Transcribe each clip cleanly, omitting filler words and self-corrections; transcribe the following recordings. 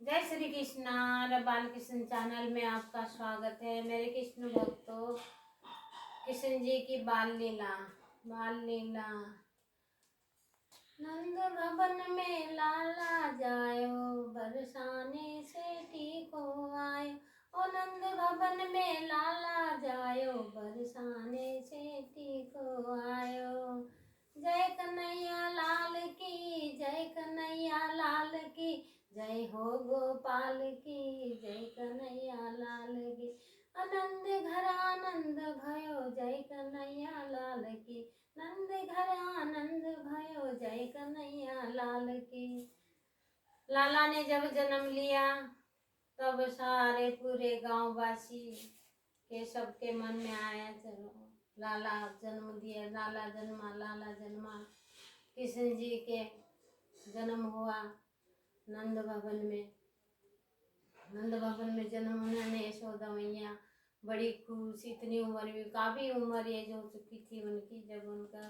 जय श्री कृष्णा। बाल कृष्ण चैनल में आपका स्वागत है। मेरे कृष्ण भक्तों, कृष्ण जी की बाल लीला। नंद भवन में लाला जायो, बरसाने से टीको आयो। ओ नंद भवन में लाला जायो, बरसाने से टीको आयो। जय कन्हैया लाल की, जय कन्हैया लाल की, जय हो गोपाल की, जय कन्हैया लाल की। आनंद घर आनंद भयो, जय कन्हैया लाल की। नंद घर आनंद भयो, जय कन्हैया लाल की। लाला ने जब जन्म लिया तब सारे पूरे गांव वासी के सबके मन में आया, चलो लाला जन्म दिया, लाला जन्मा। कृष्ण जी के जन्म हुआ नंद भवन में। नंद भवन में जन्म उन्होंने यशोदा मैया बड़ी खुश, इतनी उम्र में, काफ़ी उम्र एज हो चुकी थी उनकी जब उनका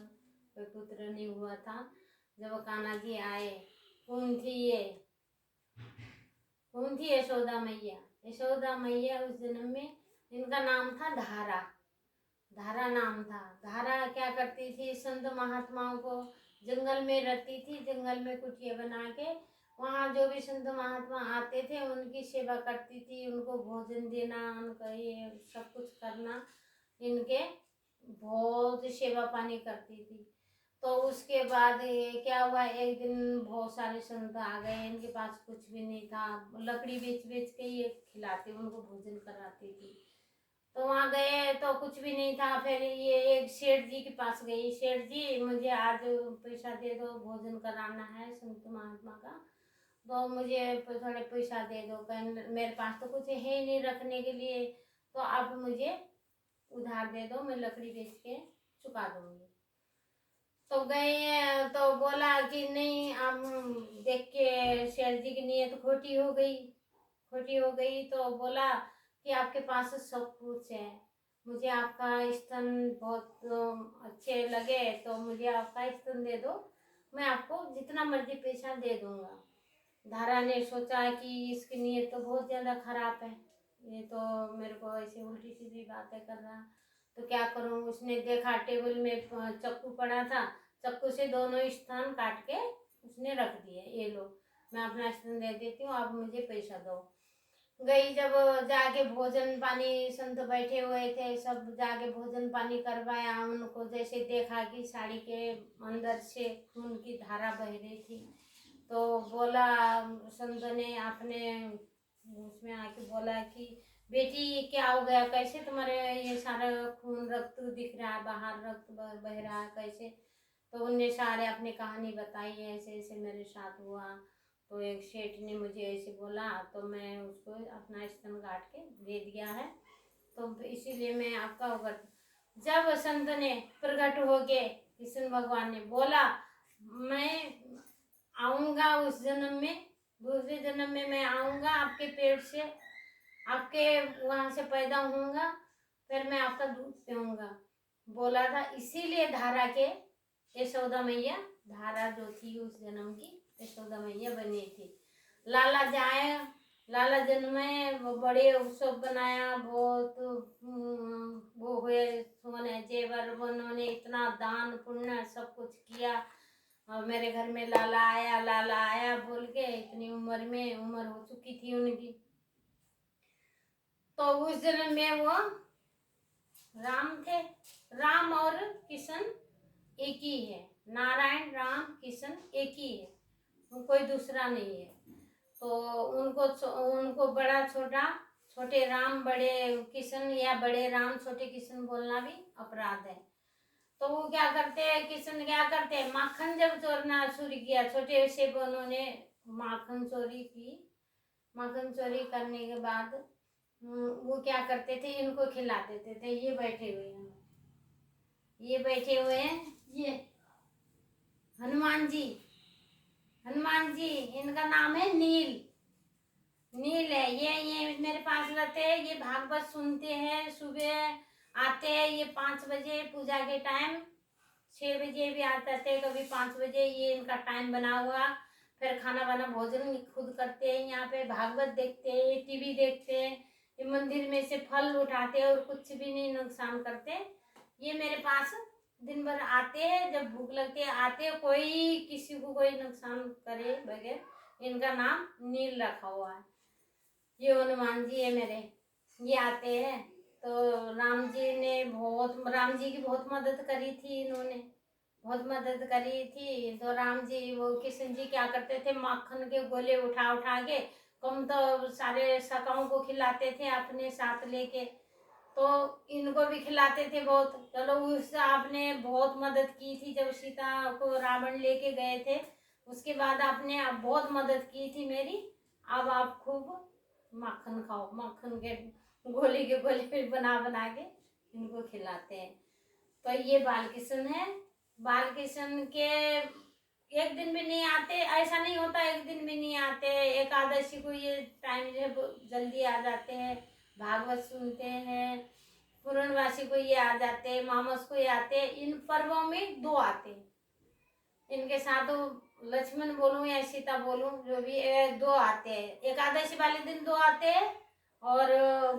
कोई पुत्र नहीं हुआ था। जब कान्हा जी आए, कौन थी यशोदा मैया। यशोदा मैया उस जन्म में, इनका नाम था धारा नाम था। धारा क्या करती थी, संत महात्माओं को, जंगल में रहती थी, जंगल में कुटिया बना के वहाँ जो भी संत महात्मा आते थे उनकी सेवा करती थी, उनको भोजन देना, उनका ये सब कुछ करना, इनके बहुत सेवा पानी करती थी। तो उसके बाद ये क्या हुआ, एक दिन बहुत सारे संत आ गए, इनके पास कुछ भी नहीं था, लकड़ी बेच बेच के ये खिलाती, उनको भोजन कराती थी। तो वहाँ गए तो कुछ भी नहीं था। फिर ये एक सेठ जी के पास गई, सेठ जी मुझे आज पैसा दे दो, भोजन कराना है संत महात्मा का, तो मुझे थोड़े पैसा दे दो। मेरे पास तो कुछ है ही नहीं रखने के लिए, तो आप मुझे उधार दे दो, मैं लकड़ी बेच के चुका दूंगी। तो गए तो बोला कि नहीं, अब देख के सेठ जी की नीयत खोटी हो गई। तो बोला कि आपके पास सब कुछ है, मुझे आपका स्तन बहुत अच्छे लगे तो मुझे आपका स्तन दे दो, मैं आपको जितना मर्जी पैसा दे दूंगा। धारा ने सोचा कि इसकी नीयत तो बहुत ज़्यादा खराब है, ये तो मेरे को ऐसे उल्टी सीधी बातें कर रहा, तो क्या करूँ। उसने देखा टेबल में चाकू पड़ा था, चाकू से दोनों स्थान काट के उसने रख दिए, ये लो मैं अपना स्तन दे देती हूँ, आप मुझे पैसा दो। गई, जब जाके भोजन पानी, संत बैठे हुए थे, सब जाके भोजन पानी करवाया उनको। जैसे देखा कि साड़ी के अंदर से खून की धारा बह रही थी, तो बोला, संत ने अपने उसमें आके बोला कि बेटी क्या हो गया, कैसे तुम्हारे ये सारा खून रक्त दिख रहा है, बाहर रक्त बह रहा है कैसे। तो उनने सारे अपनी कहानी बताई, ऐसे ऐसे मेरे साथ हुआ, तो एक सेठ ने मुझे ऐसे बोला, तो मैं उसको अपना स्तन काट के दे दिया है, तो इसीलिए मैं आपका होगा। जब संत ने प्रकट हो गए, कृष्ण भगवान ने बोला, मैं आऊँगा उस जन्म में, दूसरे जन्म में मैं आऊँगा आपके पेट से, आपके वहाँ से पैदा होऊंगा, फिर मैं आपका दूध पीऊँगा, बोला था। इसीलिए धारा के यशोदा मैया, धारा जो थी उस जन्म की यशोदा मैया बनी थी। लाला जन्मे, वो बड़े उत्सव बनाया, बहुत वो हुए, सोने जेवर, उन्होंने इतना दान पुण्य सब कुछ किया, और मेरे घर में लाला आया बोल के, इतनी उम्र हो चुकी थी उनकी। तो उस जन्म में वो राम थे। राम और किशन एक ही है, नारायण राम किशन एक ही है, कोई दूसरा नहीं है। तो उनको बड़ा छोटा, छोटे राम बड़े किशन, या बड़े राम छोटे किशन बोलना भी अपराध है। तो वो क्या करते हैं, किशन क्या करते हैं, माखन जब चोरना शुरू किया, छोटे से उन्होंने माखन चोरी की। माखन चोरी करने के बाद वो क्या करते थे, इनको खिला देते थे। ये बैठे हुए हैं, ये हनुमान जी, इनका नाम है नील है। ये मेरे पास रहते हैं, ये भागवत सुनते हैं, सुबह आते हैं ये 5 बजे पूजा के टाइम, 6 बजे भी आते थे, कभी 5 बजे, ये इनका टाइम बना हुआ। फिर खाना वाना भोजन खुद करते हैं, यहाँ पे भागवत देखते हैं, टीवी देखते हैं, ये मंदिर में से फल उठाते हैं और कुछ भी नहीं नुकसान करते। ये मेरे पास दिन भर आते हैं, जब भूख लगती है आते हैं, कोई किसी को कोई नुकसान करे बगैर। इनका नाम नील रखा हुआ है। ये हनुमान जी है मेरे, ये आते हैं। तो राम जी की बहुत मदद करी थी इन्होंने, बहुत मदद करी थी। तो राम जी, वो कृष्ण जी क्या करते थे, माखन के गोले उठा उठा के कम तो सारे सखाओं को खिलाते थे अपने साथ लेके, तो इनको भी खिलाते थे बहुत। चलो, उससे आपने बहुत मदद की थी जब सीता को रावण लेके गए थे, उसके बाद आपने अब बहुत मदद की थी मेरी। अब आप खूब माखन खाओ, माखन के गोले बना बना के इनको खिलाते हैं। तो ये बालकृष्ण है। बालकृष्ण के एक दिन भी नहीं आते, ऐसा नहीं होता एक दिन भी नहीं आते। एकादशी को ये टाइम जो है जल्दी आ जाते हैं, भागवत सुनते हैं। पूर्णवासी को ये आ जाते हैं, मामस को ये आते हैं। इन पर्वों में 2 आते हैं इनके साथ, लक्ष्मण बोलूं या सीता बोलूं, जो भी 2 आते हैं। एकादशी वाले दिन 2 आते हैं, और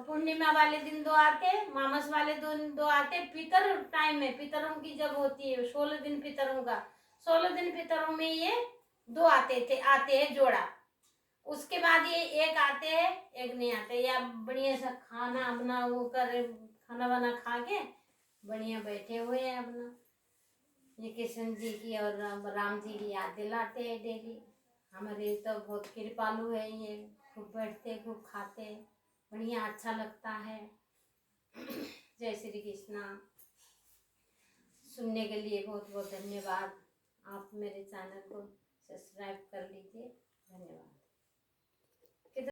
पूर्णिमा वाले दिन 2 आते हैं, मामस वाले दिन 2 आते हैं। पितर टाइम में, पितरों की जब होती है 16 दिन पितरों का, 16 दिन पितरों में ये 2 आते हैं जोड़ा। उसके बाद ये एक आते हैं, एक नहीं आते। या बढ़िया सा खाना अपना वो कर, खाना वाना खा के बढ़िया बैठे हुए हैं अपना। ये कृष्ण जी की और राम जी की याद दिलाते हैं डेली। हमारे तो बहुत कृपालु है ये, खूब बैठते खूब खाते, बढ़िया अच्छा लगता है। जय श्री कृष्णा। सुनने के लिए बहुत बहुत धन्यवाद। आप मेरे चैनल को सब्सक्राइब कर लीजिए। धन्यवाद।